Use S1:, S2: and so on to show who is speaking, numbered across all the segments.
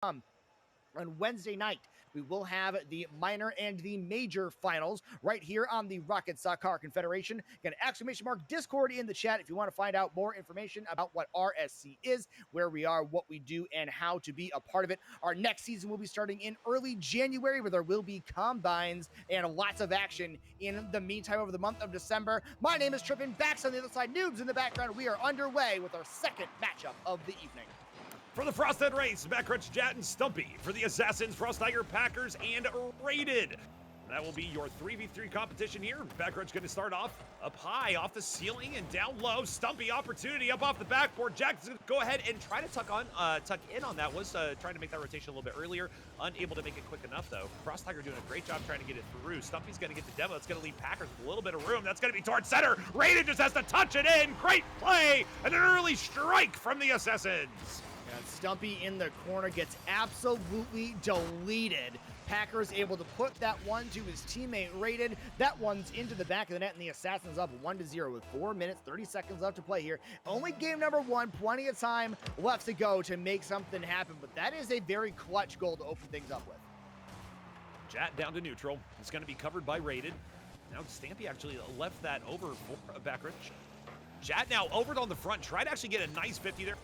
S1: On Wednesday night, we will have the minor and the major finals right here on the Soccar Confederation. Get an exclamation mark Discord in the chat if you want to find out more information about what RSC is, where we are, what we do, and how to be a part of it. Our next season will be starting in early January, where there will be combines and lots of action in the meantime over the month of December. My name is Trippin. Backs on the other side, noobs in the background. We are underway with our second matchup of the evening.
S2: For the Frosted Wraiths, Backrich, Jat, and Stumpy. For the Assassins, Frost Tiger, Packers, and Rated. That will be your 3v3 competition here. Backrich going to start off up high, off the ceiling, and down low. Stumpy opportunity up off the backboard. Jack's going to go ahead and try to tuck in on that. Was trying to make that rotation a little bit earlier. Unable to make it quick enough, though. Frost Tiger doing a great job trying to get it through. Stumpy's going to get the demo. That's going to leave Packers with a little bit of room. That's going to be towards center. Rated just has to touch it in. Great play, and an early strike from the Assassins.
S1: And Stumpy in the corner gets absolutely deleted. Packers able to put that one to his teammate Rated. That one's into the back of the net, and the Assassins up 1-0 with 4 minutes, 30 seconds left to play here. Only game number one, plenty of time left to go to make something happen, but that is a very clutch goal to open things up with.
S2: Jat down to neutral. It's going to be covered by Rated. Now Stampy actually left that over for Backrich. Jat now over on the front. Tried to actually get a nice 50 there.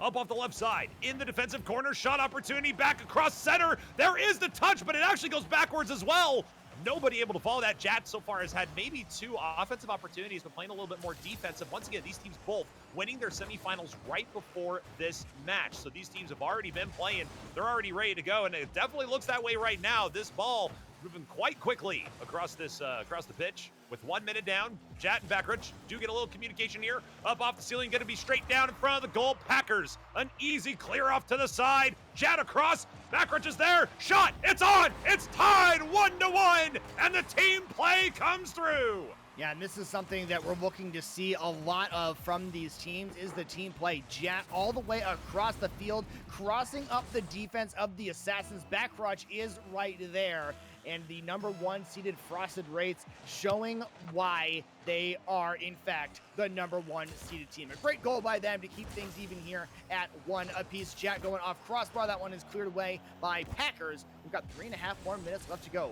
S2: Up off the left side, in the defensive corner, shot opportunity, back across center. There is the touch, but it actually goes backwards as well. Nobody able to follow that. Jat so far has had maybe 2 offensive opportunities, but playing a little bit more defensive. Once again, these teams both winning their semifinals right before this match. So these teams have already been playing. They're already ready to go, and it definitely looks that way right now. This ball moving quite quickly across this across the pitch. With 1 minute down, Jat and Backrich do get a little communication here. Up off the ceiling, going to be straight down in front of the goal. Packers, an easy clear off to the side. Jat across, Backrich is there. Shot, it's on, it's tied 1-1, and the team play comes through.
S1: Yeah, and this is something that we're looking to see a lot of from these teams is the team play. Jat all the way across the field, crossing up the defense of the Assassins. Backrich is right there. And the number 1 seeded Frosted Wraiths showing why they are, in fact, the number 1 seeded team. A great goal by them to keep things even here at 1 apiece. Jat going off crossbar. That one is cleared away by Packers. We've got 3.5 more minutes left to go.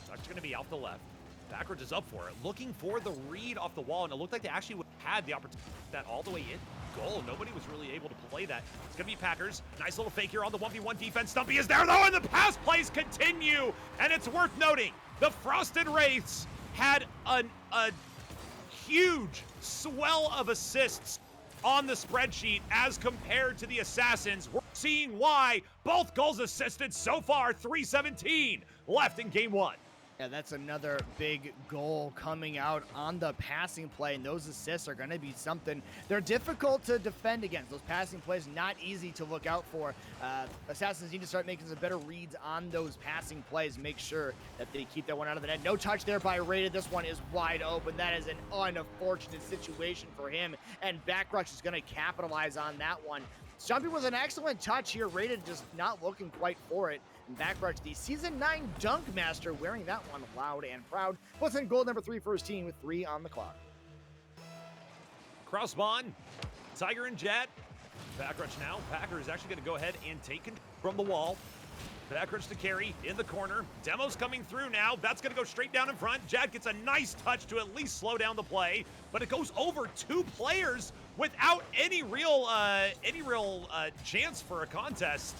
S2: Tuck's going to be out the left. Backrich is up for it, looking for the read off the wall, and it looked like they actually had the opportunity to put that all the way in goal. Nobody was really able to play that. It's going to be Packers. Nice little fake here on the 1v1 defense. Stumpy is there, though, and the pass plays continue. And it's worth noting, the Frosted Wraiths had a huge swell of assists on the spreadsheet as compared to the Assassins. We're seeing why. Both goals assisted so far, 3:17 left in game 1.
S1: Yeah, that's another big goal coming out on the passing play, and those assists are going to be something. They're difficult to defend against. Those passing plays, not easy to look out for. Assassins need to start making some better reads on those passing plays, make sure that they keep that one out of the net. No touch there by Rated. This one is wide open. That is an unfortunate situation for him, and Backrich is going to capitalize on that one. Stumpy was an excellent touch here. Rated just not looking quite for it. And Backrich, the Season 9 Dunk Master, wearing that one loud and proud. Puts in goal number 3 for his team with 3 on the clock.
S2: Crossbond, Tiger and Jat. Backrich now. Packer is actually going to go ahead and take it from the wall. Backrich to carry in the corner. Demo's coming through now. That's going to go straight down in front. Jat gets a nice touch to at least slow down the play, but it goes over 2 players without any real chance for a contest.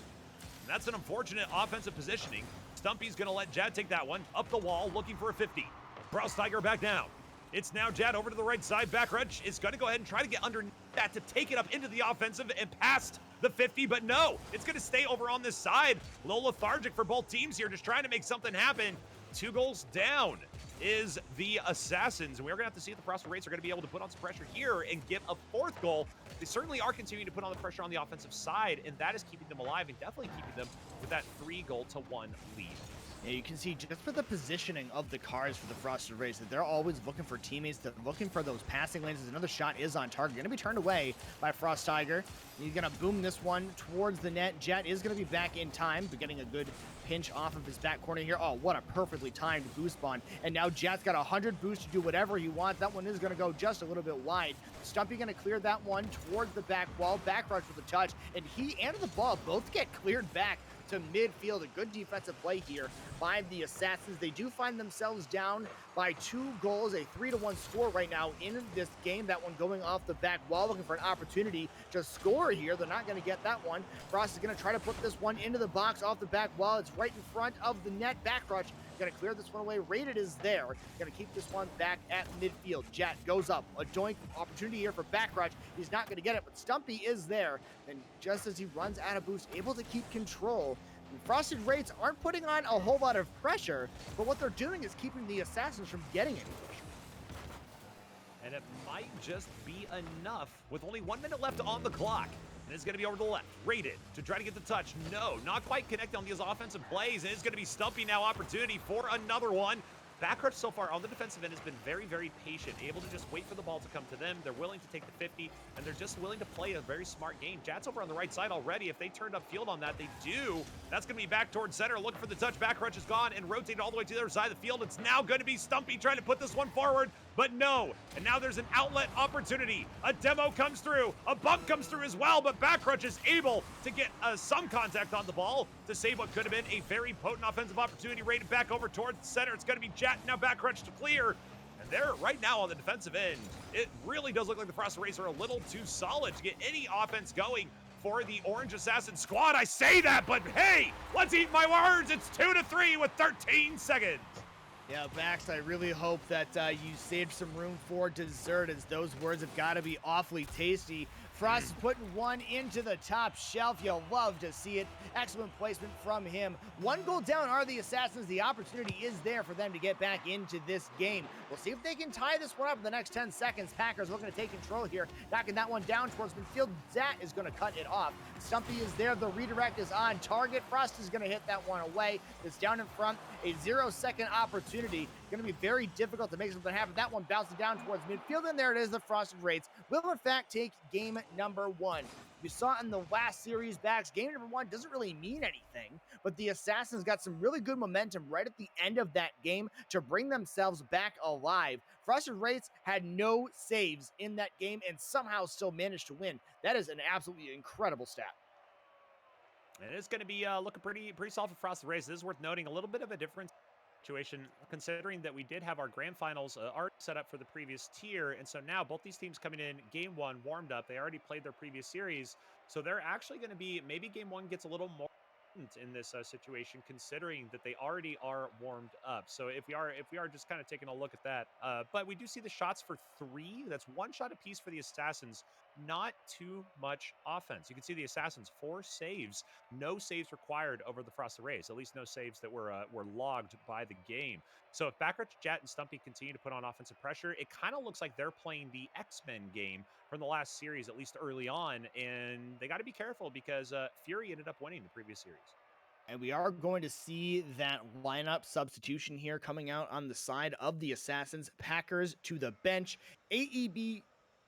S2: And that's an unfortunate offensive positioning. Stumpy's going to let Jat take that one. Up the wall, looking for a 50. Frost Tiger back down. It's now Jat over to the right side. Backrich is going to go ahead and try to get underneath that to take it up into the offensive and past the 50, but no, it's going to stay over on this side. A little lethargic for both teams here, just trying to make something happen. 2 goals down is the Assassins, and we're going to have to see if the Frosted Wraiths are going to be able to put on some pressure here and get a 4th goal. They certainly are continuing to put on the pressure on the offensive side, and that is keeping them alive and definitely keeping them with that 3-1 lead.
S1: Yeah, you can see just for the positioning of the cars for the Frosted Wraiths that they're always looking for teammates. They're looking for those passing lanes. As another shot is on target. Going to be turned away by Frost Tiger. He's going to boom this one towards the net. Jet is going to be back in time, but getting a good pinch off of his back corner here. Oh, what a perfectly timed boost spawn. And now Jet's got 100 boost to do whatever he wants. That one is going to go just a little bit wide. Stumpy going to clear that one towards the back wall. Back rush with a touch, and he and the ball both get cleared back to midfield. A good defensive play here by the Assassins. They do find themselves down by 2 goals, a 3-1 score right now in this game. That one going off the back wall, looking for an opportunity to score here. They're not going to get that one. Frost is going to try to put this one into the box off the back wall. It's right in front of the net. Back rush going to clear this one away. Rated is there. Going to keep this one back at midfield. Jet goes up. A doink opportunity here for back rush. He's not going to get it, but Stumpy is there. And just as he runs out of boost, able to keep control. And Frosted Wraiths aren't putting on a whole lot of pressure, but what they're doing is keeping the Assassins from getting any pressure.
S2: And it might just be enough with only 1 minute left on the clock. And it's going to be over to the left. Rated to try to get the touch. No, not quite connecting on these offensive plays. And it's going to be Stumpy now. Opportunity for another one. Backrush so far on the defensive end has been very, very patient, able to just wait for the ball to come to them. They're willing to take the 50, and they're just willing to play a very smart game. Jat's over on the right side already. If they turned up field on that, they do. That's going to be back towards center, looking for the touch. Backrush is gone and rotated all the way to the other side of the field. It's now going to be Stumpy trying to put this one forward, but no. And now there's an outlet opportunity. A demo comes through. A bump comes through as well, but Backrush is able to get some contact on the ball to save what could have been a very potent offensive opportunity. Rated back over towards the center. It's going to be Jat now. Backrush to clear. And they're right now on the defensive end. It really does look like the Frosted Wraiths are a little too solid to get any offense going for the Orange Assassin squad. I say that, but hey, let's eat my words. It's 2-3 with 13 seconds.
S1: Yeah, Bax, I really hope that you saved some room for dessert, as those words have got to be awfully tasty. Frost is putting one into the top shelf. You'll love to see it. Excellent placement from him. 1 goal down are the Assassins. The opportunity is there for them to get back into this game. We'll see if they can tie this one up in the next 10 seconds. Packers looking to take control here. Knocking that one down towards midfield. Zat is going to cut it off. Stumpy is there. The redirect is on target. Frost is going to hit that one away. It's down in front. A 0-second opportunity. Going to be very difficult to make something happen. That one bouncing down towards midfield, and there it is. The Frosted Wraiths will, in fact, take game number 1. You saw in the last series backs, game number 1 doesn't really mean anything, but the Assassins got some really good momentum right at the end of that game to bring themselves back alive. Frosted Wraiths had no saves in that game and somehow still managed to win. That is an absolutely incredible stat.
S2: And it's going to be looking pretty solid for Frosted Wraiths. This is worth noting, a little bit of a difference situation, considering that we did have our grand finals already set up for the previous tier, and so now both these teams coming in game 1 warmed up. They already played their previous series, so they're actually going to be, maybe game 1 gets a little more in this situation, considering that they already are warmed up. So if we are just kind of taking a look at that, but we do see the shots for 3. That's 1 shot apiece for the Assassins. Not too much offense. You can see the Assassins 4 saves, no saves required over the Frosted Wraiths, at least no saves that were logged by the game. So if Backrush, Jet, and Stumpy continue to put on offensive pressure, it kind of looks like they're playing the X-Men game from the last series, at least early on, and they got to be careful because Fury ended up winning the previous series.
S1: And we are going to see that lineup substitution here coming out on the side of the Assassins. Packers to the bench. AEB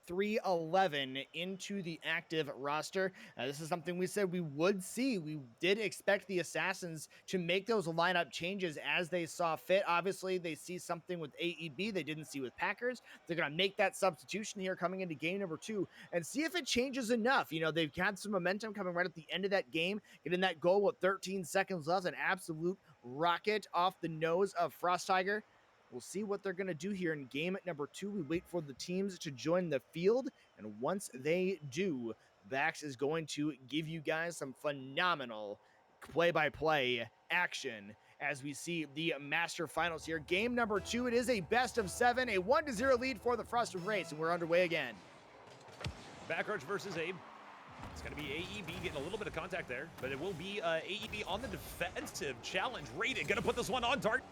S1: 311 into the active roster. This is something we said we would see. We did expect the Assassins to make those lineup changes as they saw fit. Obviously, they see something with AEB they didn't see with Packers. They're going to make that substitution here coming into game number 2 and see if it changes enough. You know, they've had some momentum coming right at the end of that game, getting that goal with 13 seconds left, an absolute rocket off the nose of Frost Tiger. We'll see what they're going to do here in game number 2. We wait for the teams to join the field, and once they do, Bax is going to give you guys some phenomenal play-by-play action as we see the Master Finals here. Game number 2, it is a best of 7, a 1-0 lead for the Frosted Wraiths, and we're underway again.
S2: Backrush versus Abe. It's going to be AEB getting a little bit of contact there, but it will be AEB on the defensive challenge. Rated, going to put this one on target.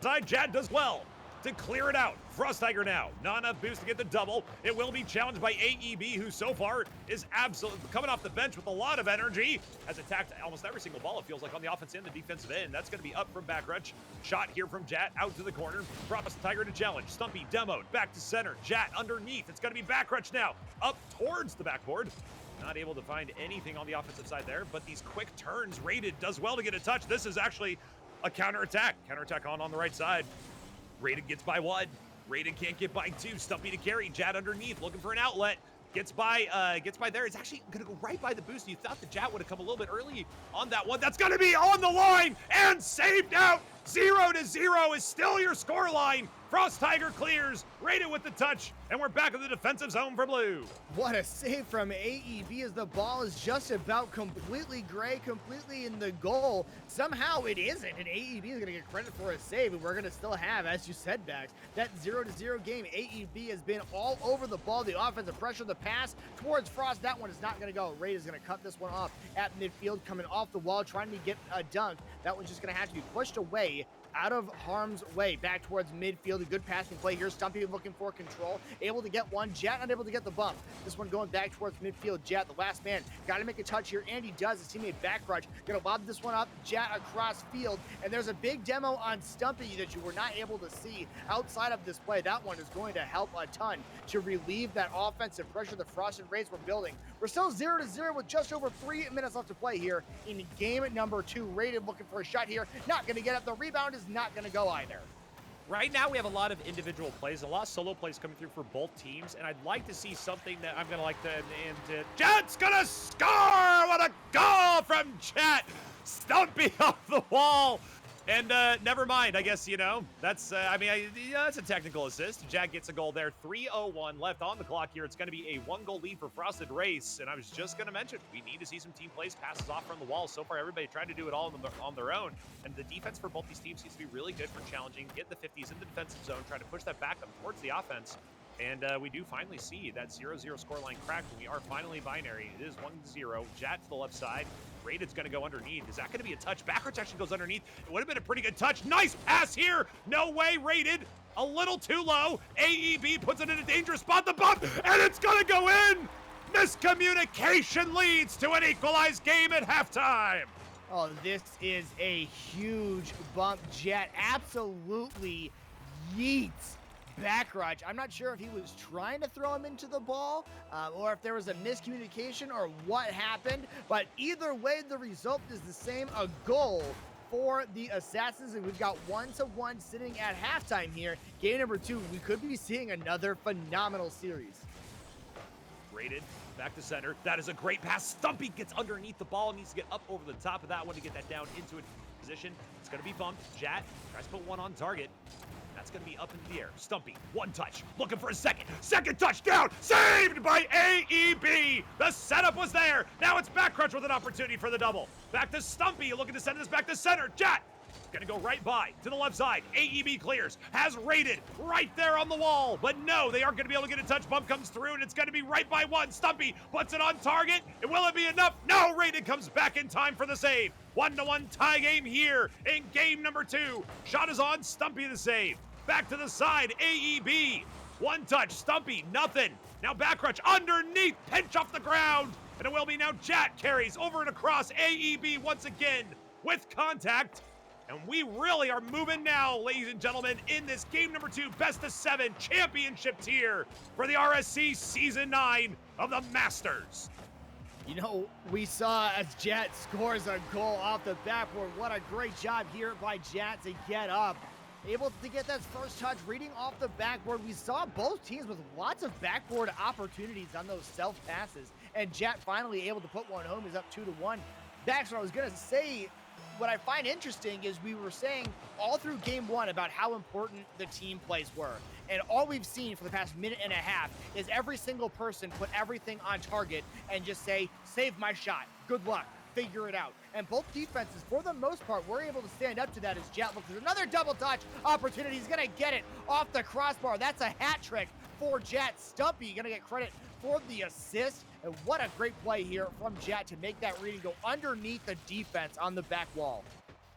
S2: Side, Jad does well to clear it out. Frost Tiger now, not enough boost to get the double. It will be challenged by AEB, who so far is absolutely coming off the bench with a lot of energy. Has attacked almost every single ball, it feels like, on the offense and the defensive end. That's going to be up from Backrush. Shot here from Jat out to the corner. Frost Tiger to challenge. Stumpy demoed. Back to center. Jat underneath. It's going to be Backrush now. Up towards the backboard. Not able to find anything on the offensive side there, but these quick turns. Rated does well to get a touch. This is actually a counterattack. Counterattack on the right side. Rated gets by 1. Raiden can't get by two. Stumpy to carry. Jad underneath, looking for an outlet. Gets by there. It's actually gonna go right by the boost. You thought the Jat would have come a little bit early on that one. That's gonna be on the line and saved out. 0-0 is still your score line. Frost Tiger clears. Raiden with the touch, and we're back in the defensive zone for blue.
S1: What a save from AEB as the ball is just about completely gray, completely in the goal. Somehow it isn't, and AEB is going to get credit for a save, and we're going to still have, as you said, Bax, that 0-0 game. AEB has been all over the ball. The offensive pressure, the pass towards Frost. That one is not going to go. Raid is going to cut this one off at midfield, coming off the wall, trying to get a dunk. That one's just going to have to be pushed away out of harm's way, back towards midfield. A good passing play here. Stumpy looking for control, able to get one. Jat unable to get the bump. This one going back towards midfield. Jat, the last man, got to make a touch here, and he does. His teammate Backrush gonna lob this one up. Jat across field, and there's a big demo on Stumpy that you were not able to see outside of this play. That one is going to help a ton to relieve that offensive pressure the Frosted Wraiths were building. We're still 0-0 with just over 3 minutes left to play here in game number 2. Raiden looking for a shot here, not gonna get it. The rebound is not gonna go either.
S2: Right now, we have a lot of individual plays, a lot of solo plays coming through for both teams, and I'd like to see something that I'm going to like to... And Jet's going to score! What a goal from Jet! Stumpy off the wall! And never mind, I guess, you know, that's, that's a technical assist. Jack gets a goal there. 3:01 left on the clock here. It's going to be a 1-goal lead for Frosted Wraiths. And I was just going to mention, we need to see some team plays, passes off from the wall. So far, everybody tried to do it all on their own. And the defense for both these teams seems to be really good for challenging, get the 50s in the defensive zone, trying to push that back up towards the offense. And we do finally see that 0-0 scoreline cracked, and we are finally binary. It is 1-0. Jat to the left side. Raided's going to go underneath. Is that going to be a touch? Backwards actually goes underneath. It would have been a pretty good touch. Nice pass here. No way. Raided a little too low. AEB puts it in a dangerous spot. The bump, and it's going to go in. Miscommunication leads to an equalized game at halftime.
S1: Oh, this is a huge bump. Jet absolutely yeets Backrush. I'm not sure if he was trying to throw him into the ball or if there was a miscommunication or what happened, but either way, the result is the same, a goal for the Assassins, and we've got 1-1 sitting at halftime here. Game number 2, we could be seeing another phenomenal series.
S2: Raided back to center. That is a great pass. Stumpy gets underneath the ball, needs to get up over the top of that one to get that down into a position. It's going to be bumped. Jat tries to put one on target. That's going to be up into the air. Stumpy, one touch, looking for a second. Second touchdown, saved by AEB. The setup was there. Now it's Backcrunch with an opportunity for the double. Back to Stumpy, looking to send this back to center. Jat, going to go right by to the left side. AEB clears, has Raided right there on the wall. But no, they aren't going to be able to get a touch. Bump comes through, and it's going to be right by one. Stumpy puts it on target. And will it be enough? No, Raided comes back in time for the save. 1-1 tie game here in game number 2. Shot is on, Stumpy the save. Back to the side, AEB. One touch, Stumpy, nothing. Now Backrush underneath, pinch off the ground. And it will be now Jat carries over and across. AEB once again with contact. And we really are moving now, ladies and gentlemen, in this game number 2, best of 7 championship tier for the RSC Season 9 of the Masters.
S1: You know, we saw as Jat scores a goal off the backboard. What a great job here by Jat to get up. Able to get that first touch, reading off the backboard. We saw both teams with lots of backboard opportunities on those self passes. And Jat finally able to put one home. He's up 2-1. Baxter, I was going to say, what I find interesting is we were saying all through game 1 about how important the team plays were. And all we've seen for the past minute and a half is every single person put everything on target and just say, save my shot. Good luck. Figure it out. And both defenses, for the most part, were able to stand up to that as Jet looks. Another double touch opportunity. He's going to get it off the crossbar. That's a hat trick for Jet. Stumpy going to get credit for the assist. And what a great play here from Jet to make that reading go underneath the defense on the back wall.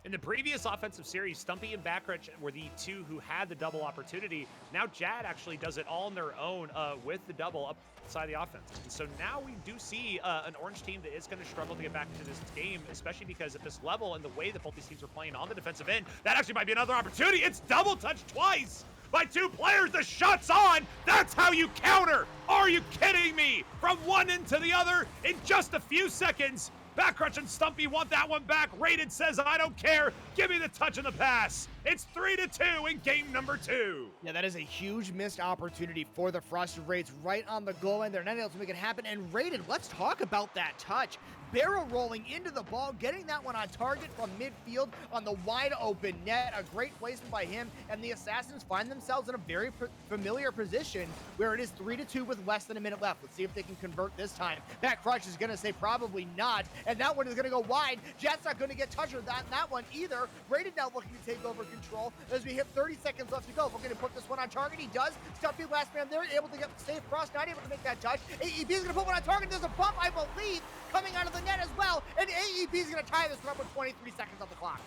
S2: In the previous offensive series, Stumpy and Backridge were the two who had the double opportunity. Now Jad actually does it all on their own with the double up inside the offense. And so now we do see an orange team that is going to struggle to get back into this game, especially because at this level and the way that both these teams are playing on the defensive end, that actually might be another opportunity. It's double touch twice by two players. The shot's on. That's how you counter. Are you kidding me? From one end to the other in just a few seconds. Backcrutch and Stumpy want that one back. Rated says, I don't care. Give me the touch and the pass. It's 3-2 in game number 2.
S1: Yeah, that is a huge missed opportunity for the Frosted Wraiths right on the goal line. They're not able to make it happen. And Rated, let's talk about that touch. Barrel rolling into the ball, getting that one on target from midfield on the wide open net. A great placement by him, and the Assassins find themselves in a very familiar position where it is 3-2 with less than a minute left. Let's see if they can convert this time. Backcrutch is going to say probably not, and that one is going to go wide. Jet's not going to get touched on that one either. Rated now looking to take over control as we hit 30 seconds left to go. We're going to put this one on target. He does. Stumpy last man there, able to get the save. Frost not able to make that touch. AEB is going to put one on target. There's a bump, I believe, coming out of the net as well, and AEB is going to tie this one up with 23 seconds on the clock.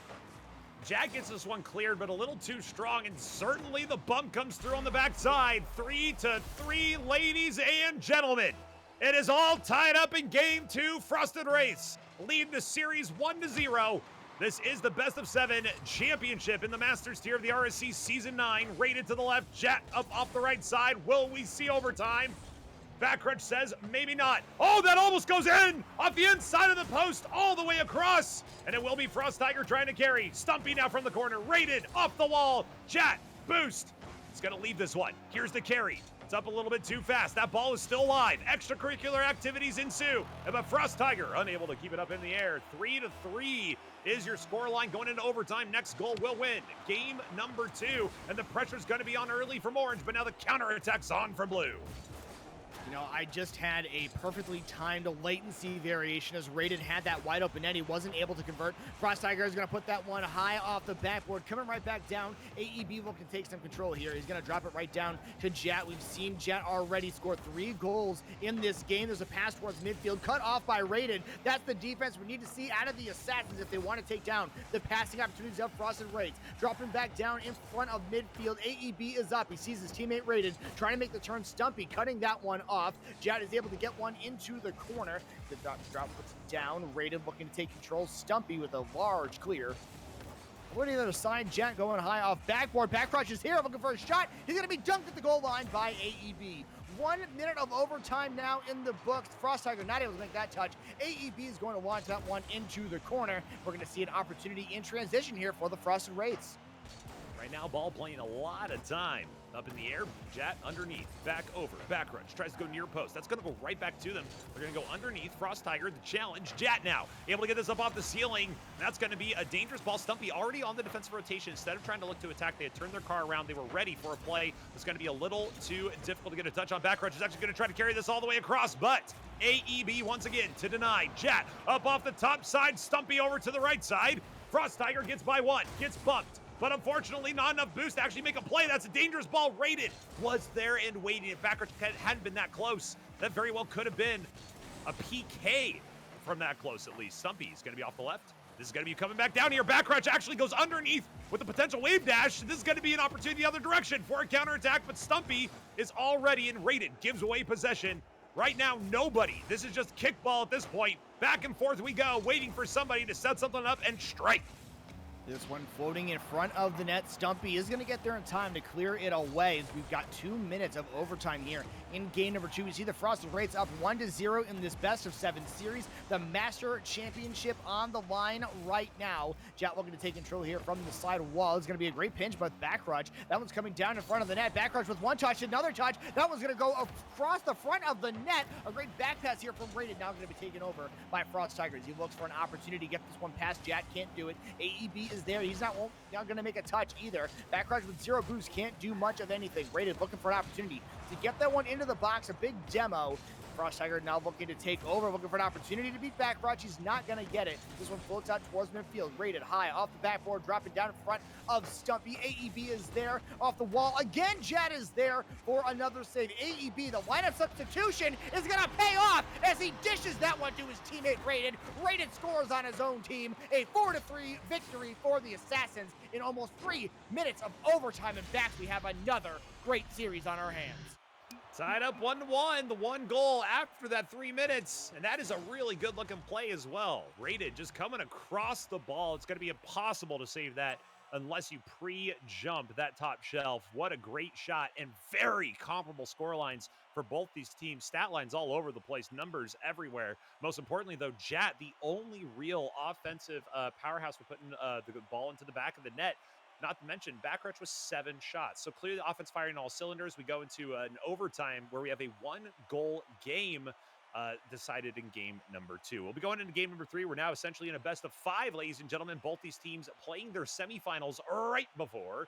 S2: Jack gets this one cleared, but a little too strong, and certainly the bump comes through on the backside. 3-3, ladies and gentlemen. It is all tied up in game 2. Frosted Wraiths lead the series 1-0. This is the best of 7 championship in the Masters tier of the RSC Season 9. Rated to the left, Jet up off the right side. Will we see overtime? Backcrutch says maybe not. Oh, that almost goes in off the inside of the post all the way across. And it will be Frost Tiger trying to carry. Stumpy now from the corner. Rated off the wall. Jet boost. It's going to leave this one. Here's the carry. It's up a little bit too fast. That ball is still live. Extracurricular activities ensue. But Frost Tiger unable to keep it up in the air. 3-3 is your scoreline going into overtime. Next goal will win game number 2. And the pressure's going to be on early from Orange, but now the counterattack's on for Blue.
S1: You know, I just had a perfectly timed latency variation as Rated had that wide open net. He wasn't able to convert. Frost Tiger is going to put that one high off the backboard, coming right back down. AEB looking to take some control here. He's going to drop it right down to Jet. We've seen Jet already score 3 goals in this game. There's a pass towards midfield, cut off by Rated. That's the defense we need to see out of the Assassins if they want to take down the passing opportunities of Frosted Wraiths. Dropping back down in front of midfield. AEB is up. He sees his teammate Rated trying to make the turn. Stumpy cutting that one off. Jet is able to get one into the corner. The drop puts it down. Rated looking to take control. Stumpy with a large clear. Over to the other side, Jet going high off backboard. Backcrutch is here looking for a shot. He's going to be dunked at the goal line by AEB. 1 minute of overtime now in the books. Frost Tiger not able to make that touch. AEB is going to launch that one into the corner. We're going to see an opportunity in transition here for the Frosted Wraiths.
S2: Right now, ball playing a lot of time. Up in the air, Jet underneath, back over. Backcrutch tries to go near post. That's going to go right back to them. They're going to go underneath. Frost Tiger, the challenge. Jet now able to get this up off the ceiling. That's going to be a dangerous ball. Stumpy already on the defensive rotation. Instead of trying to look to attack, they had turned their car around. They were ready for a play. It's going to be a little too difficult to get a touch on. Backcrutch is actually going to try to carry this all the way across, but AEB once again to deny. Jet up off the top side. Stumpy over to the right side. Frost Tiger gets by 1, gets bumped. But unfortunately, not enough boost to actually make a play. That's a dangerous ball. Rated was there and waiting. If Backcrutch hadn't been that close, that very well could have been a PK from that close at least. Stumpy's going to be off the left. This is going to be coming back down here. Backcrutch actually goes underneath with a potential wave dash. This is going to be an opportunity the other direction for a counterattack, but Stumpy is already in. Rated gives away possession. Right now, nobody. This is just kickball at this point. Back and forth we go, waiting for somebody to set something up and strike.
S1: This one floating in front of the net. Stumpy is going to get there in time to clear it away. We've got 2 minutes of overtime here in game number 2. We see the Frosted Wraiths up 1-0 in this best of 7 series. The Master Championship on the line right now. Jet looking to take control here from the side wall. It's going to be a great pinch, but Backcrutch. That one's coming down in front of the net. Backcrutch with 1 touch, another touch. That one's going to go across the front of the net. A great back pass here from Rated. Now going to be taken over by Frost Tigers. He looks for an opportunity to get this one past Jet. Can't do it. AEB is there. He's not going to make a touch either. Backcrutch with 0 boost can't do much of anything. Rated looking for an opportunity to get that one into the box. A big demo. Frost Tiger now looking to take over, looking for an opportunity to beat Backcrutch. He's not going to get it. This one floats out towards midfield. Rated high off the backboard, dropping down in front of Stumpy. AEB is there off the wall. Again, Jet is there for another save. AEB, the lineup substitution, is going to pay off as he dishes that one to his teammate Rated. Rated scores on his own team. A 4-3 victory for the Assassins in almost 3 minutes of overtime. And back, we have another great series on our hands.
S2: Tied up 1-1, the 1 goal after that 3 minutes, and that is a really good looking play as well. Rated just coming across the ball. It's going to be impossible to save that unless you pre-jump that top shelf. What a great shot, and very comparable score lines for both these teams. Stat lines all over the place, numbers everywhere. Most importantly, though, Jat, the only real offensive powerhouse for putting the ball into the back of the net. Not to mention, Backrutch was 7 shots. So clearly the offense firing all cylinders. We go into an overtime where we have a 1-goal game decided in game number 2. We'll be going into game number 3. We're now essentially in a best of 5, ladies and gentlemen. Both these teams playing their semifinals right before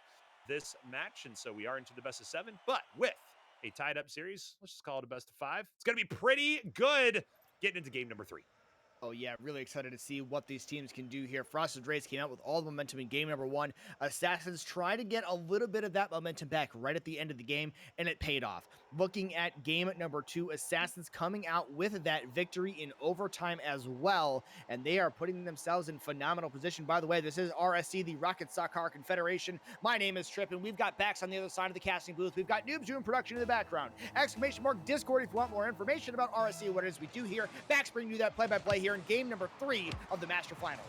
S2: this match. And so we are into the best of 7, but with a tied up series. Let's just call it a best of 5. It's going to be pretty good getting into game number 3.
S1: Oh, yeah, really excited to see what these teams can do here. Frosted Wraiths came out with all the momentum in game number 1. Assassins tried to get a little bit of that momentum back right at the end of the game, and it paid off. Looking at game number 2, Assassins coming out with that victory in overtime as well, and they are putting themselves in phenomenal position. By the way, this is RSC, the Rocket Soccar Confederation. My name is Tripp, and we've got backs on the other side of the casting booth. We've got noobs doing production in the background. Exclamation mark Discord if you want more information about RSC and what it is we do here. Backs bringing you that play-by-play here in game number 3 of the Master Finals.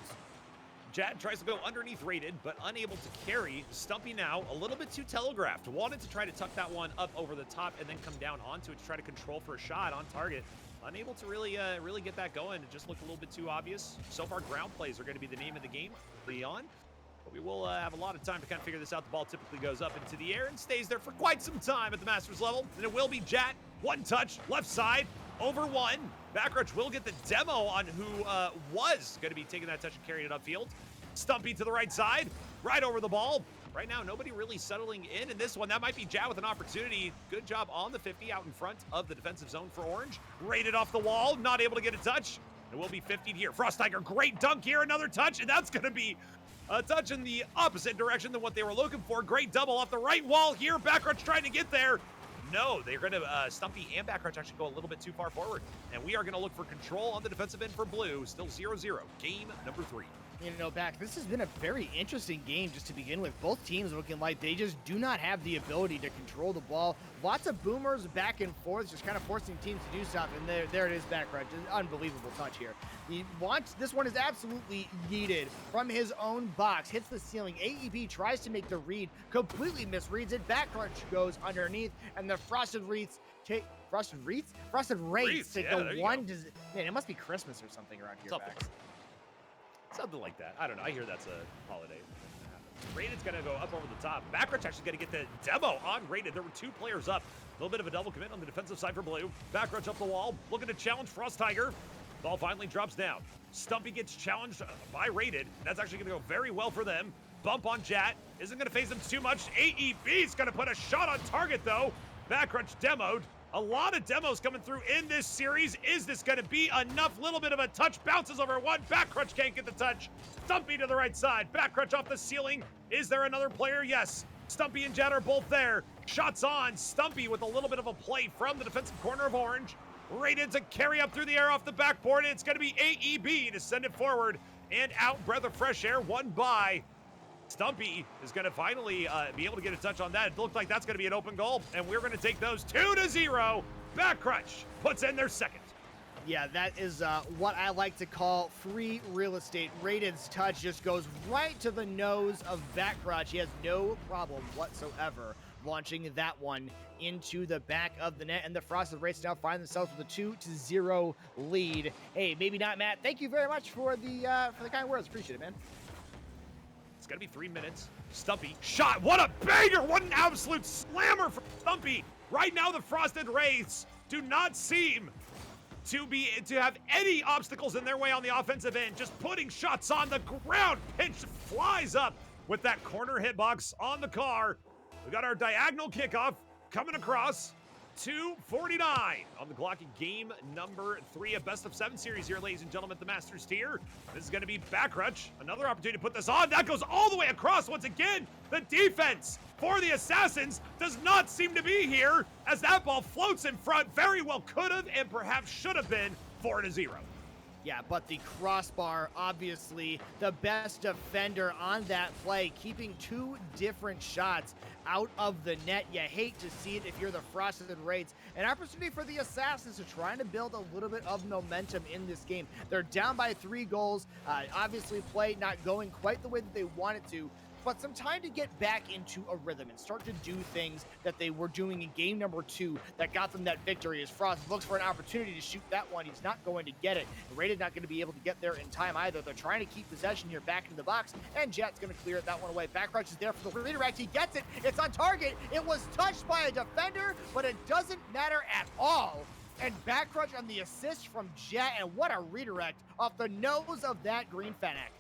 S2: Jad tries to go underneath Rated, but unable to carry. Stumpy now a little bit too telegraphed. Wanted to try to tuck that one up over the top and then come down onto it to try to control for a shot on target. Unable to really get that going. It just looked a little bit too obvious. So far, ground plays are going to be the name of the game, Leon. But we will have a lot of time to kind of figure this out. The ball typically goes up into the air and stays there for quite some time at the Masters level. And it will be Jat. One touch, left side, over 1. Backrutch will get the demo on who was going to be taking that touch and carrying it upfield. Stumpy to the right side, right over the ball. Right now, nobody really settling in this one. That might be Jat with an opportunity. Good job on the 50 out in front of the defensive zone for Orange. Rated off the wall, not able to get a touch. It will be 50'd here. Frost Tiger, great dunk here, another touch, and that's going to be a touch in the opposite direction than what they were looking for. Great double off the right wall here. Backrutch trying to get there. No, they're going to, Stumpy and Backrutch actually go a little bit too far forward. And we are going to look for control on the defensive end for Blue. Still 0-0. Game number 3.
S1: You know, Back, this has been a very interesting game just to begin with. Both teams looking like they just do not have the ability to control the ball. Lots of boomers back and forth, just kind of forcing teams to do something. There it is, Backrutch. Unbelievable touch here. He wants, this one is absolutely yeeted from his own box. Hits the ceiling. AEB tries to make the read, completely misreads it. Backrutch goes underneath, and the Frosted Wraiths take... Frosted Wraiths? Frosted Wraiths take the one... Man, it must be Christmas or something around here, Bax.
S2: Something like that. I don't know. I hear that's a holiday. Rated's going to go up over the top. Backrutch actually going to get the demo on Rated. There were 2 players up. A little bit of a double commit on the defensive side for Blue. Backrutch up the wall, looking to challenge Frost Tiger. Ball finally drops down. Stumpy gets challenged by Rated. That's actually going to go very well for them. Bump on Jat. Isn't going to phase them too much. AEB's going to put a shot on target, though. Backrutch demoed. A lot of demos coming through in this series. Is this going to be enough? Little bit of a touch. Bounces over 1. Backrutch can't get the touch. Stumpy to the right side. Backrutch off the ceiling. Is there another player? Yes. Stumpy and Jet are both there. Shots on. Stumpy with a little bit of a play from the defensive corner of Orange. Rated to carry up through the air off the backboard. It's going to be AEB to send it forward and out. Breath of fresh air. One by. Stumpy is going to finally be able to get a touch on that. It looked like that's going to be an open goal, and we're going to take those 2-0. Backrutch puts in their second.
S1: Yeah, that is what I like to call free real estate. Rated's touch just goes right to the nose of Backrutch. He has no problem whatsoever launching that one into the back of the net, and the Frosted Wraiths now find themselves with a 2-0 lead. Hey, maybe not, Matt. Thank you very much for the kind words. Appreciate it, man.
S2: It's going to be 3 minutes. Stumpy, shot. What a banger. What an absolute slammer from Stumpy. Right now, the Frosted Wraiths do not seem to have any obstacles in their way on the offensive end. Just putting shots on the ground. Pinch flies up with that corner hitbox on the car. We got our diagonal kickoff coming across. 2:49 on the clock in game number 3 of best of 7 series here, ladies and gentlemen, at the Masters tier. This is going to be Backrutch. Another opportunity to put this on. That goes all the way across once again. The defense for the Assassins does not seem to be here as that ball floats in front. Very well could have and perhaps should have been 4-0.
S1: Yeah, but the crossbar, obviously the best defender on that play, keeping 2 different shots out of the net. You hate to see it if you're the Frosted Wraiths. An opportunity for the Assassins to try to build a little bit of momentum in this game. They're down by 3 goals. Obviously, play not going quite the way that they want it to. but some time to get back into a rhythm and start to do things that they were doing in game number 2 that got them that victory. As Frost looks for an opportunity to shoot that one, he's not going to get it. Rated not going to be able to get there in time either. They're trying to keep possession here back into the box, and Jet's going to clear that one away. Backrush is there for the redirect. He gets it. It's on target. It was touched by a defender, but it doesn't matter at all. And Backrush on the assist from Jet, and what a redirect off the nose of that green Fennec.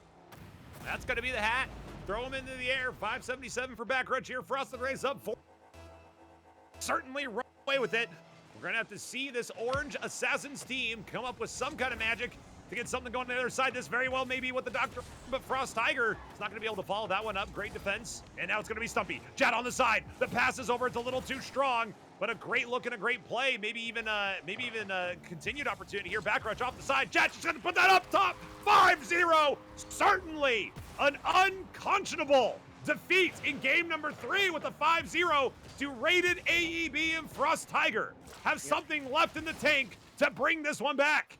S2: That's going to be the hat. Throw him into the air. 577 for Backrush here. Frosted Wraiths up 4. Certainly run away with it. We're going to have to see this Orange Assassins team come up with some kind of magic to get something going on the other side. This very well may be what the Doctor, but Frost Tiger is not going to be able to follow that one up. Great defense. And now it's going to be Stumpy. Jet on the side. The pass is over. It's a little too strong, but a great look and a great play. Maybe even a continued opportunity here. Backrush off the side. Jet just going to put that up top. 5-0. Certainly an unconscionable defeat in game number 3 with a 5-0 to rated AEB and Frost Tiger. Have something left in the tank to bring this one back.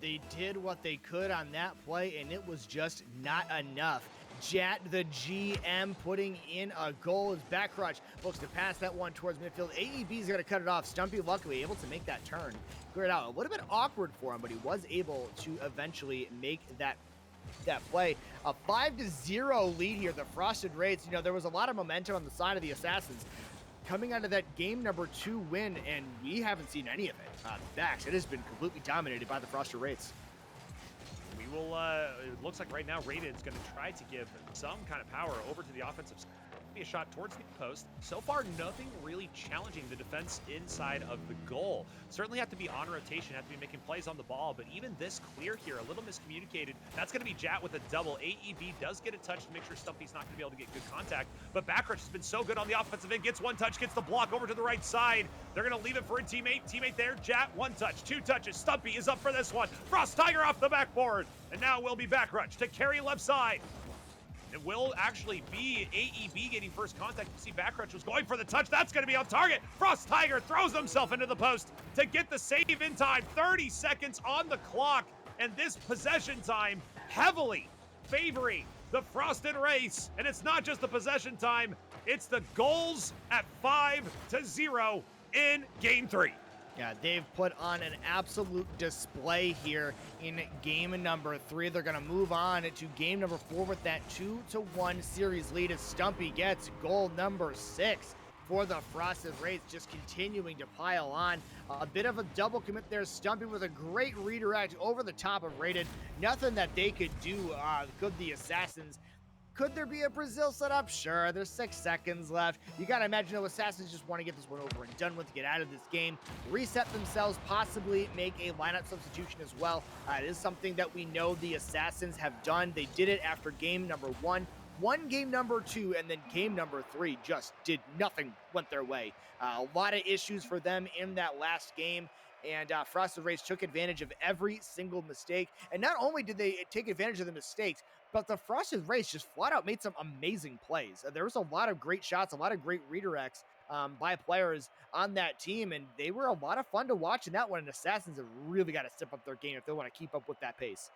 S1: They did what they could on that play, and it was just not enough. Jat, the GM, putting in a goal as Backrush looks to pass that one towards midfield. AEB's going to cut it off. Stumpy, luckily, able to make that turn. Clear it out. It would have been awkward for him, but he was able to eventually make that play. A 5-0 lead here. The Frosted Wraiths, you know, there was a lot of momentum on the side of the Assassins coming out of that game number 2 win, and we haven't seen any of it. Backs, it has been completely dominated by the Frosted Wraiths.
S2: We will, it looks like right now Raided's going to try to give some kind of power over to the offensive side. A shot towards the post. So far, nothing really challenging the defense inside of the goal. Certainly have to be on rotation, have to be making plays on the ball, but even this clear here, a little miscommunicated. That's going to be Jat with a double. AEB does get a touch to make sure Stumpy's not going to be able to get good contact, but Backrush has been so good on the offensive end, gets one touch, gets the block over to the right side. They're going to leave it for a teammate. Teammate there, Jat, 1 touch, 2 touches. Stumpy is up for this one. Frost Tiger off the backboard, and now will be Backrush to carry left side. It will actually be AEB getting first contact. You see Backrush was going for the touch. That's going to be on target. Frost Tiger throws himself into the post to get the save in time. 30 seconds on the clock. And this possession time heavily favoring the Frosted Wraiths. And it's not just the possession time. It's the goals at 5-0 in game 3.
S1: Yeah, they've put on an absolute display here in game number 3. They're going to move on to game number 4 with that 2-1 series lead as Stumpy gets goal number 6 for the Frosted Wraiths, just continuing to pile on. A bit of a double commit there. Stumpy with a great redirect over the top of Rated. Nothing that they could do. Could the Assassins? Could there be a Brazil setup? Sure, there's 6 seconds left. You gotta imagine the Assassins just want to get this one over and done with, get out of this game, reset themselves, possibly make a lineup substitution as well. It is something that we know the Assassins have done. They did it after game number 1. Won game number 2, and then game number 3 just did nothing, went their way. A lot of issues for them in that last game. And Frosted Wraiths took advantage of every single mistake. And not only did they take advantage of the mistakes, but the Frosted Wraiths just flat out made some amazing plays. There was a lot of great shots, a lot of great redirects by players on that team, and they were a lot of fun to watch in that one. And Assassins have really got to step up their game if they want to keep up with that pace.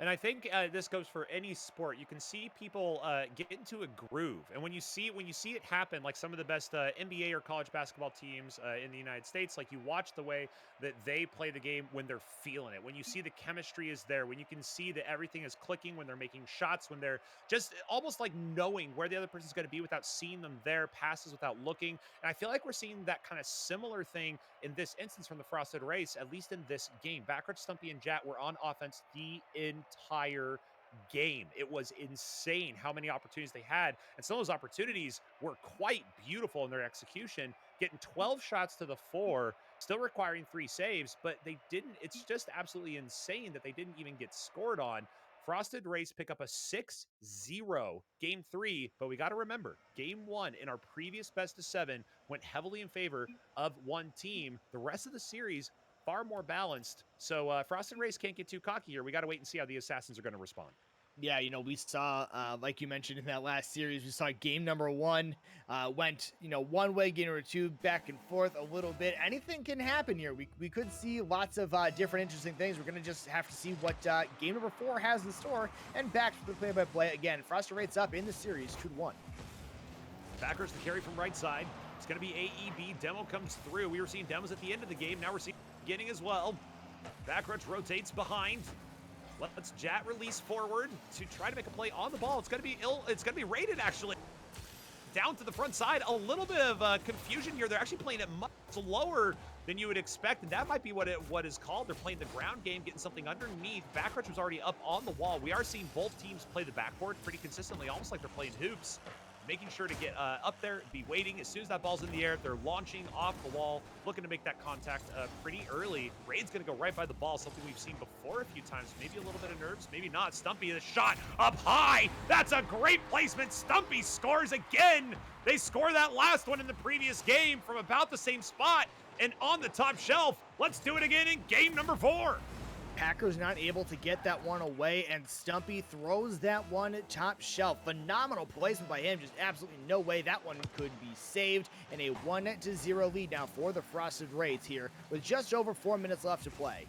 S2: And I think this goes for any sport. You can see people get into a groove, and when you see it happen, like some of the best NBA or college basketball teams in the United States, like you watch the way that they play the game when they're feeling it, when you see the chemistry is there, when you can see that everything is clicking, when they're making shots, when they're just almost like knowing where the other person's going to be without seeing them there, passes without looking. And I feel like we're seeing that kind of similar thing in this instance from the Frosted Wraiths, at least in this game. Backrush, Stumpy, and Jat were on offense the entire game. It was insane how many opportunities they had, and some of those opportunities were quite beautiful in their execution, getting 12 shots to the 4, still requiring 3 saves, but they didn't. It's just absolutely insane that they didn't even get scored on. Frosted Wraiths pick up a 6-0 game 3, but we got to remember, game 1 in our previous best of 7 went heavily in favor of one team. The rest of the series far more balanced. So Frosted Wraiths can't get too cocky here. We got to wait and see how the Assassins are going to respond.
S1: Yeah, we saw, like you mentioned in that last series, we saw game number one went, one way, game number two, back and forth a little bit. Anything can happen here. We could see lots of different interesting things. We're going to just have to see what game number four has in store. And back to the play-by-play again. Frosted Wraiths up in the series, 2-1.
S2: Packers the carry from right side. It's going to be AEB. Demo comes through. We were seeing demos at the end of the game. Now we're seeing beginning as well. Backrush rotates behind. Let's Jat release forward to try to make a play on the ball. It's going to be rated actually. Down to the front side. A little bit of confusion here. They're actually playing it much lower than you would expect, and that might be what is called. They're playing the ground game, getting something underneath. Backrush was already up on the wall. We are seeing both teams play the backboard pretty consistently, almost like they're playing hoops. Making sure to get up there, be waiting. As soon as that ball's in the air, they're launching off the wall, looking to make that contact pretty early. Raid's going to go right by the ball, something we've seen before a few times. Maybe a little bit of nerves, maybe not. Stumpy, the shot up high. That's a great placement. Stumpy scores again. They score that last one in the previous game from about the same spot and on the top shelf. Let's do it again in game number 4.
S1: Packers not able to get that one away, and Stumpy throws that one at top shelf. Phenomenal placement by him. Just absolutely no way that one could be saved. And a 1-0 lead now for the Frosted Wraiths here with just over 4 minutes left to play.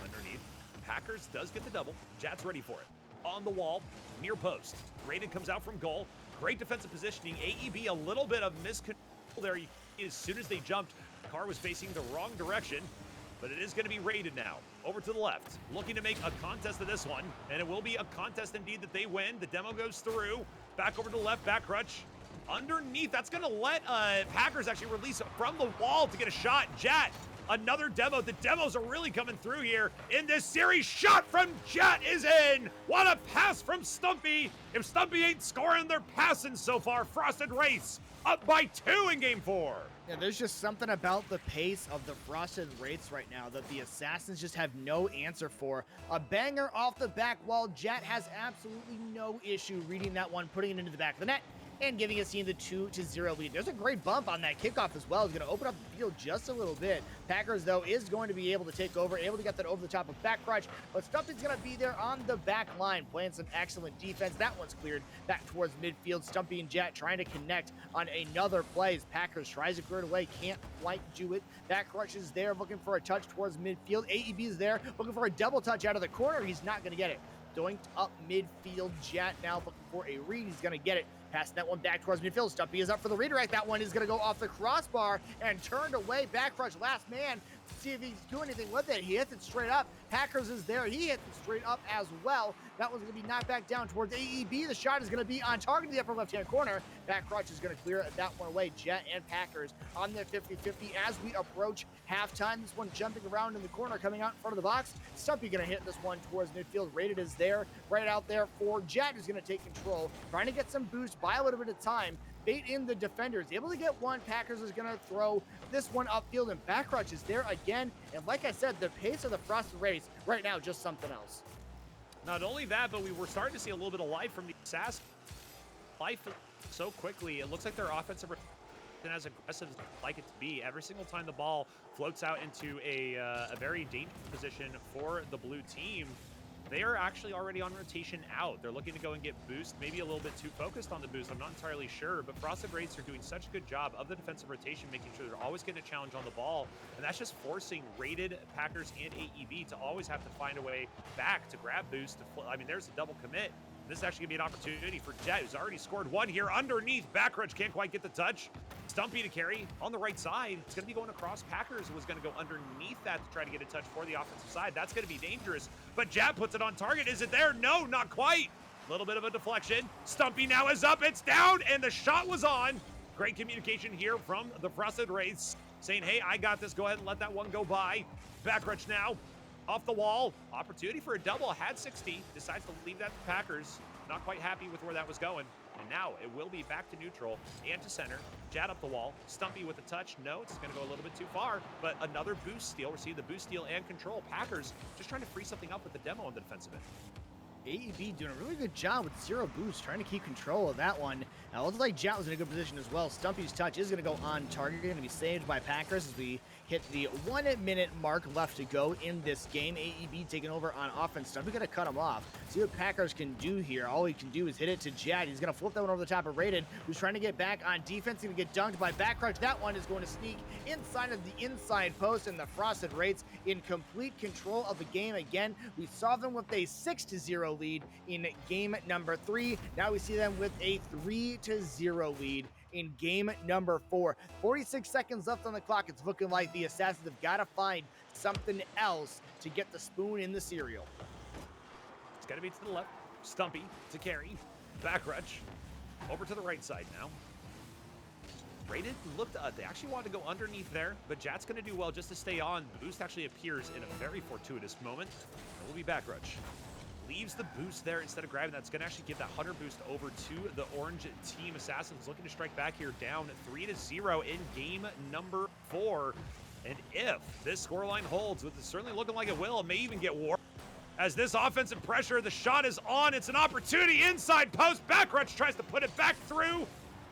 S2: Underneath, Packers does get the double. Jat's ready for it. On the wall, near post. Raiden comes out from goal. Great defensive positioning. AEB, a little bit of miscontrol there. As soon as they jumped, the car was facing the wrong direction. But it is going to be raided now. Over to the left. Looking to make a contest of this one. And it will be a contest indeed that they win. The demo goes through. Back over to the left. Back crutch. Underneath. That's going to let Packers actually release from the wall to get a shot. Jat. Another demo. The demos are really coming through here in this series. Shot from Jat is in. What a pass from Stumpy. If Stumpy ain't scoring, they're passing so far. Frosted Wraiths up by 2 in game 4.
S1: Yeah, there's just something about the pace of the Frosted Wraiths right now that the Assassins just have no answer for. A banger off the back wall. Jat has absolutely no issue reading that one, putting it into the back of the net, and giving his team the 2-0 lead. There's a great bump on that kickoff as well. It's going to open up the field just a little bit. Packers, though, is going to be able to take over, able to get that over the top of back crutch, but Stumpy's going to be there on the back line, playing some excellent defense. That one's cleared back towards midfield. Stumpy and Jat trying to connect on another play as Packers tries to clear it away, can't quite do it. Back crutch is there, looking for a touch towards midfield. AEB is there, looking for a double touch out of the corner. He's not going to get it. Doinked up midfield. Jat now looking for a read. He's going to get it. Passing that one back towards midfield. Stumpy is up for the redirect. That one is going to go off the crossbar and turned away. Back crutch, last man to see if he's doing anything with it. He hits it straight up. Packers is there. He hits it straight up as well. That one's going to be knocked back down towards AEB. The shot is going to be on target in the upper left-hand corner. Back crutch is going to clear that one away. Jet and Packers on their 50-50 as we approach halftime. This one jumping around in the corner, coming out in front of the box. Stumpy going to hit this one towards midfield. Rated is there, right out there for Jet, who's going to take control. Trying to get some boost, buy a little bit of time. Bait in the defenders. Able to get one. Packers is going to throw this one upfield, and Backrutch is there again. And like I said, the pace of the Frosted Wraiths right now, just something else.
S2: Not only that, but we were starting to see a little bit of life from the Assassin. Life so quickly. It looks like their offensive and as aggressive as they'd like it to be. Every single time the ball floats out into a very dangerous position for the blue team, they are actually already on rotation out. They're looking to go and get boost, maybe a little bit too focused on the boost. I'm not entirely sure, but Frosted Wraiths are doing such a good job of the defensive rotation, making sure they're always getting a challenge on the ball. And that's just forcing rated Packers and AEB to always have to find a way back to grab boost. I mean, there's a double commit. This is actually going to be an opportunity for Jet, who's already scored one here underneath. Backridge can't quite get the touch. Stumpy to carry on the right side. It's going to be going across. Packers was going to go underneath that to try to get a touch for the offensive side. That's going to be dangerous. But Jet puts it on target. Is it there? No, not quite. A little bit of a deflection. Stumpy now is up. It's down, and the shot was on. Great communication here from the Frosted Wraiths, saying, hey, I got this. Go ahead and let that one go by. Backridge now. Off the wall, opportunity for a double, had 60, decides to leave that to Packers. Not quite happy with where that was going. And now it will be back to neutral and to center. Jad up the wall, Stumpy with a touch. No, it's gonna go a little bit too far, but another boost steal. Receive the boost steal and control. Packers just trying to free something up with the demo on the defensive end.
S1: AEB doing a really good job with 0 boost, trying to keep control of that one. Now, it looks like Jat was in a good position as well. Stumpy's touch is going to go on target, going to be saved by Packers as we hit the 1 minute mark left to go in this game. AEB taking over on offense. Stumpy going to cut him off. See what Packers can do here. All he can do is hit it to Jat. He's going to flip that one over the top of Raiden, who's trying to get back on defense. Going to get dunked by Backcrunch. That one is going to sneak inside of the inside post, and the Frosted Wraiths in complete control of the game again. We saw them with a 6-0 lead in game number 3. Now we see them with a 3-0 lead in game number 4. 46 seconds left on the clock. It's looking like the Assassins have got to find something else to get the spoon in the cereal.
S2: It's got to be to the left. Stumpy to carry. Backcrunch over to the right side now. Raiden looked, they actually wanted to go underneath there, but Jat's going to do well just to stay on. The boost actually appears in a very fortuitous moment. It will be Backcrunch. Leaves the boost there instead of grabbing. That's going to actually give that 100 boost over to the orange team. Assassins looking to strike back here, down 3-0 in game number 4. And if this scoreline holds, which is certainly looking like it will, it may even get warped. As this offensive pressure, the shot is on. It's an opportunity inside post. Backcrunch tries to put it back through.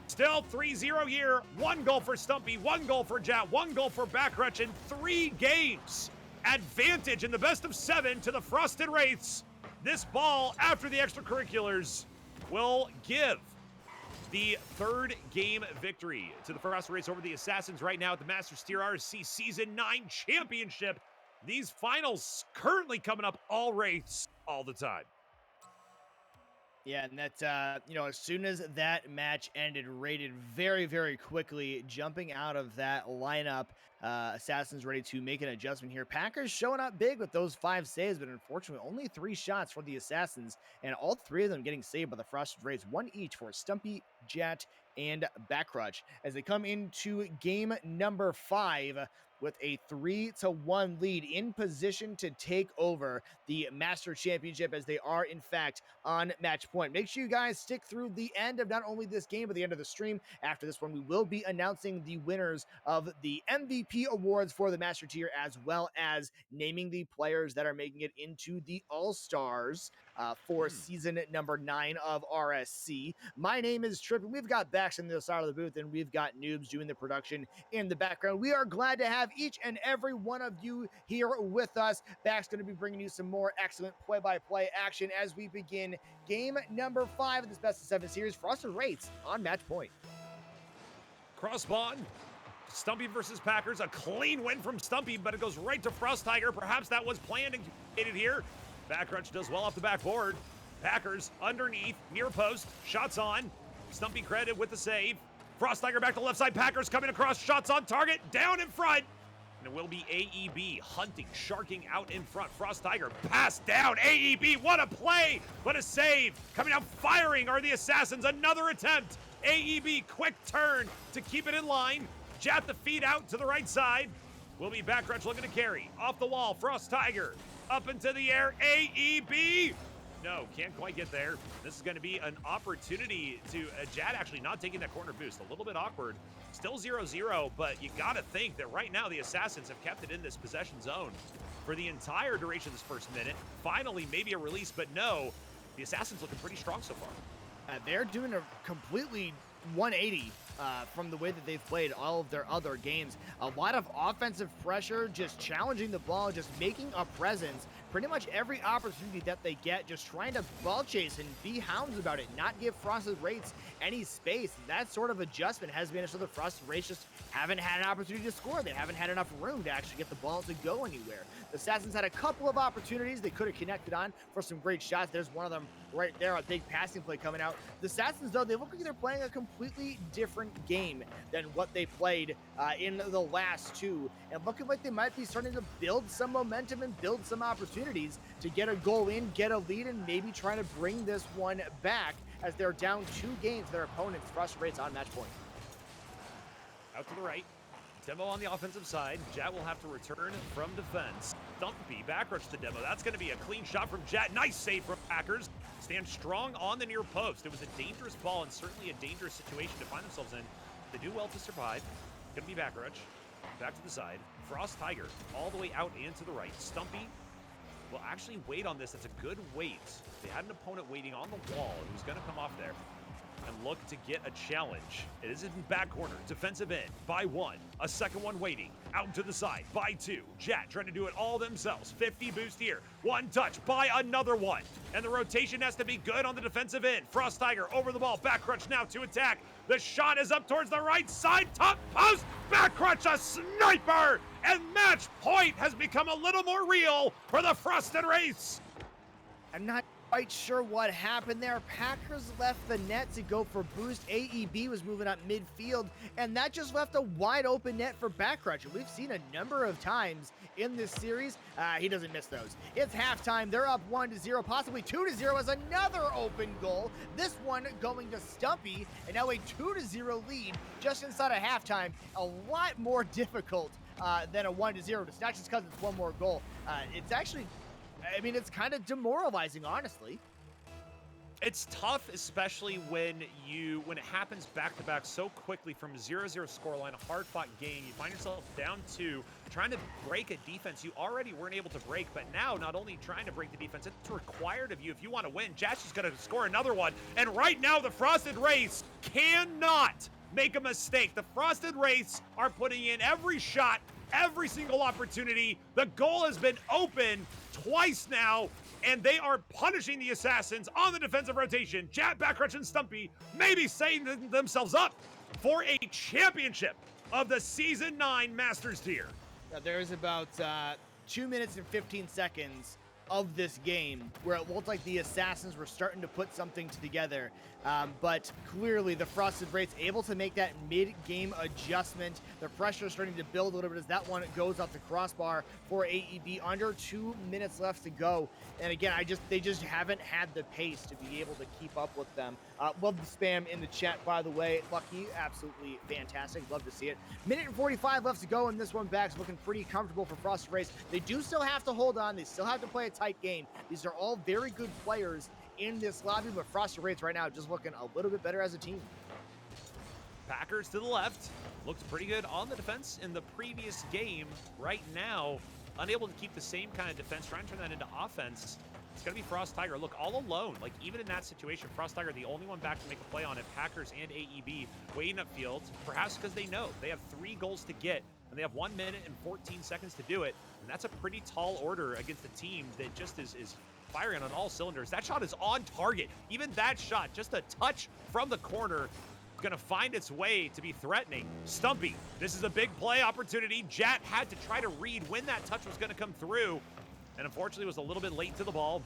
S2: Still 3-0 here. 1 goal for Stumpy, 1 goal for Jat, 1 goal for Backcrunch in 3 games. Advantage in the best of 7 to the Frosted Wraiths. This ball, after the extracurriculars, will give the 3rd game victory to the Frosted Wraiths over the Assassins right now at the Master Steer RSC Season 9 Championship. These finals currently coming up all Wraiths all the time.
S1: Yeah, and that's, as soon as that match ended, Rated very, very quickly, jumping out of that lineup. Assassins ready to make an adjustment here. Packers showing up big with those 5 saves, but unfortunately only 3 shots for the Assassins, and all 3 of them getting saved by the Frosted Wraiths, 1 each for Stumpy, Jat, and Backcrunch. As they come into game number 5 with a 3-1 lead, in position to take over the Master Championship, as they are in fact on match point. Make sure you guys stick through the end of not only this game but the end of the stream. After this one, we will be announcing the winners of the MVP awards for the Master Tier, as well as naming the players that are making it into the All-Stars for season number 9 of RSC. My name is Tripp, and we've got Bax on the other side of the booth, and we've got Noobs doing the production in the background. We are glad to have each and every one of you here with us. Bax going to be bringing you some more excellent play-by-play action as we begin game number 5 of this best of 7 series. Frosted Wraiths on match point.
S2: Crossbond. Stumpy versus Packers. A clean win from Stumpy, but it goes right to Frost Tiger. Perhaps that was planned and communicated here. Backcrunch does well off the backboard. Packers underneath, near post. Shots on. Stumpy credit with the save. Frost Tiger back to left side. Packers coming across. Shots on target. Down in front. And it will be AEB hunting, sharking out in front. Frost Tiger pass down. AEB, what a play. What a save. Coming out firing are the Assassins. Another attempt. AEB, quick turn to keep it in line. Jat the feed out to the right side. Will be Backcrunch looking to carry. Off the wall, Frost Tiger. Up into the air, AEB. No, can't quite get there. This is going to be an opportunity to Jat actually not taking that corner boost. A little bit awkward. Still 0-0, but you got to think that right now the Assassins have kept it in this possession zone for the entire duration of this first minute. Finally, maybe a release, but no. The Assassins looking pretty strong so far.
S1: They're doing a completely 180 from the way that they've played all of their other games. A lot of offensive pressure, just challenging the ball, just making a presence. Pretty much every opportunity that they get, just trying to ball chase and be hounds about it, not give Frosted Wraiths any space. That sort of adjustment has been so the Frosted Wraiths just haven't had an opportunity to score. They haven't had enough room to actually get the ball to go anywhere. The Assassins had a couple of opportunities they could have connected on for some great shots. There's one of them right there, a big passing play coming out. The Assassins, though, they look like they're playing a completely different game than what they played in the last 2, and looking like they might be starting to build some momentum and build some opportunities to get a goal in, get a lead, and maybe try to bring this one back as they're down 2 games to their opponents. Frosted Wraiths on match point.
S2: Out to the right. Demo on the offensive side. Jat will have to return from defense. Stumpy, Backcrunch to Demo. That's going to be a clean shot from Jat. Nice save from Packers. Stand strong on the near post. It was a dangerous ball and certainly a dangerous situation to find themselves in. They do well to survive. Going to be Backcrunch. Back to the side. Frost Tiger all the way out and to the right. Stumpy will actually wait on this. That's a good wait. They had an opponent waiting on the wall who's going to come off there and look to get a challenge. It is in back corner, defensive end by 1. A second one waiting, out to the side by 2. Jet trying to do it all themselves. 50 boost here, 1 touch by another one. And the rotation has to be good on the defensive end. Frost Tiger over the ball, back crunch now to attack. The shot is up towards the right side, top post, back crunch, a sniper! And match point has become a little more real for the Frosted Wraiths.
S1: I'm not quite sure what happened there. Packers left the net to go for boost. AEB was moving up midfield, and that just left a wide open net for Backcrutch. We've seen a number of times in this series. He doesn't miss those. It's halftime. They're up 1-0, possibly 2-0 as another open goal. This one going to Stumpy, and now a 2-0 lead just inside of halftime. A lot more difficult than a 1-0. It's not just because it's one more goal. It's actually, I mean, it's kind of demoralizing, honestly.
S2: It's tough, especially when it happens back-to-back so quickly from a 0-0 scoreline, a hard-fought game. You find yourself down 2, trying to break a defense you already weren't able to break, but now not only trying to break the defense, it's required of you if you want to win. Jash is going to score another one, and right now the Frosted Wraiths cannot make a mistake. The Frosted Wraiths are putting in every shot, every single opportunity. The goal has been open twice now, and they are punishing the Assassins on the defensive rotation. Jat, Backcrutch, and Stumpy maybe setting themselves up for a championship of the Season 9 Masters tier.
S1: There's about 2 minutes and 15 seconds of this game where it looked like the Assassins were starting to put something together, but clearly the Frosted Wraiths able to make that mid-game adjustment. The pressure is starting to build a little bit as that one goes off the crossbar for AEB. Under 2 minutes left to go, and again, they just haven't had the pace to be able to keep up with them. Love the spam in the chat, by the way. Lucky, absolutely fantastic. Love to see it. Minute and 45 left to go, and this one back's looking pretty comfortable for Frosted Wraiths. They do still have to hold on. They still have to play a tight game. These are all very good players in this lobby, but Frosted Wraiths right now just looking a little bit better as a team.
S2: Packers to the left. Looked pretty good on the defense in the previous game. Right now, unable to keep the same kind of defense, trying to turn that into offense. It's going to be Frost Tiger. Look, all alone. Like, even in that situation, Frost Tiger, the only one back to make a play on it. Packers and AEB waiting upfield, perhaps because they know they have 3 goals to get, and they have 1 minute and 14 seconds to do it. And that's a pretty tall order against a team that just is firing on all cylinders. That shot is on target. Even that shot, just a touch from the corner, going to find its way to be threatening. Stumpy, this is a big play opportunity. Jat had to try to read when that touch was going to come through, and unfortunately was a little bit late to the ball.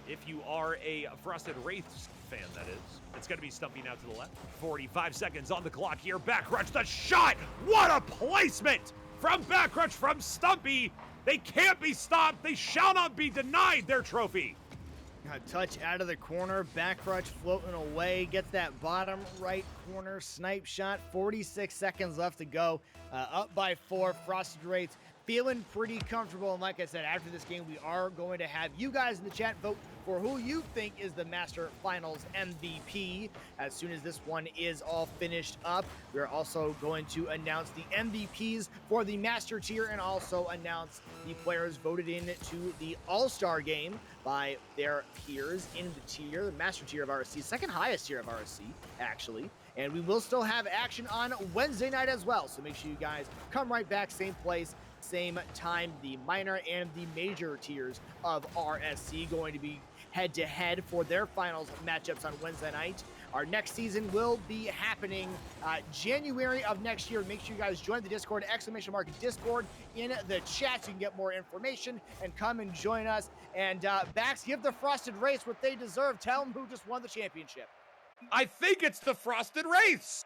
S2: If you are a Frosted Wraiths fan, that is. It's going to be Stumpy now to the left. 45 seconds on the clock here. Backcrutch, the shot! What a placement from Backcrutch from Stumpy! They can't be stopped. They shall not be denied their trophy.
S1: A touch out of the corner. Backcrutch floating away. Gets that bottom right corner snipe shot. 46 seconds left to go. Up by 4. Frosted Wraiths feeling pretty comfortable. And like I said, after this game, we are going to have you guys in the chat vote for who you think is the Master Finals MVP. As soon as this one is all finished up, we're also going to announce the MVPs for the Master tier and also announce the players voted into the All-Star game by their peers in the tier, the Master tier of RSC, second highest tier of RSC, actually. And we will still have action on Wednesday night as well. So make sure you guys come right back, same place, same time. The minor and the major tiers of RSC going to be head-to-head for their finals matchups on Wednesday night. Our next season will be happening January of next year. Make sure you guys join the Discord, !Discord in the chat so you can get more information and come and join us. And Bax, give the Frosted Wraiths what they deserve. Tell them who just won the championship.
S2: I think it's the Frosted Wraiths.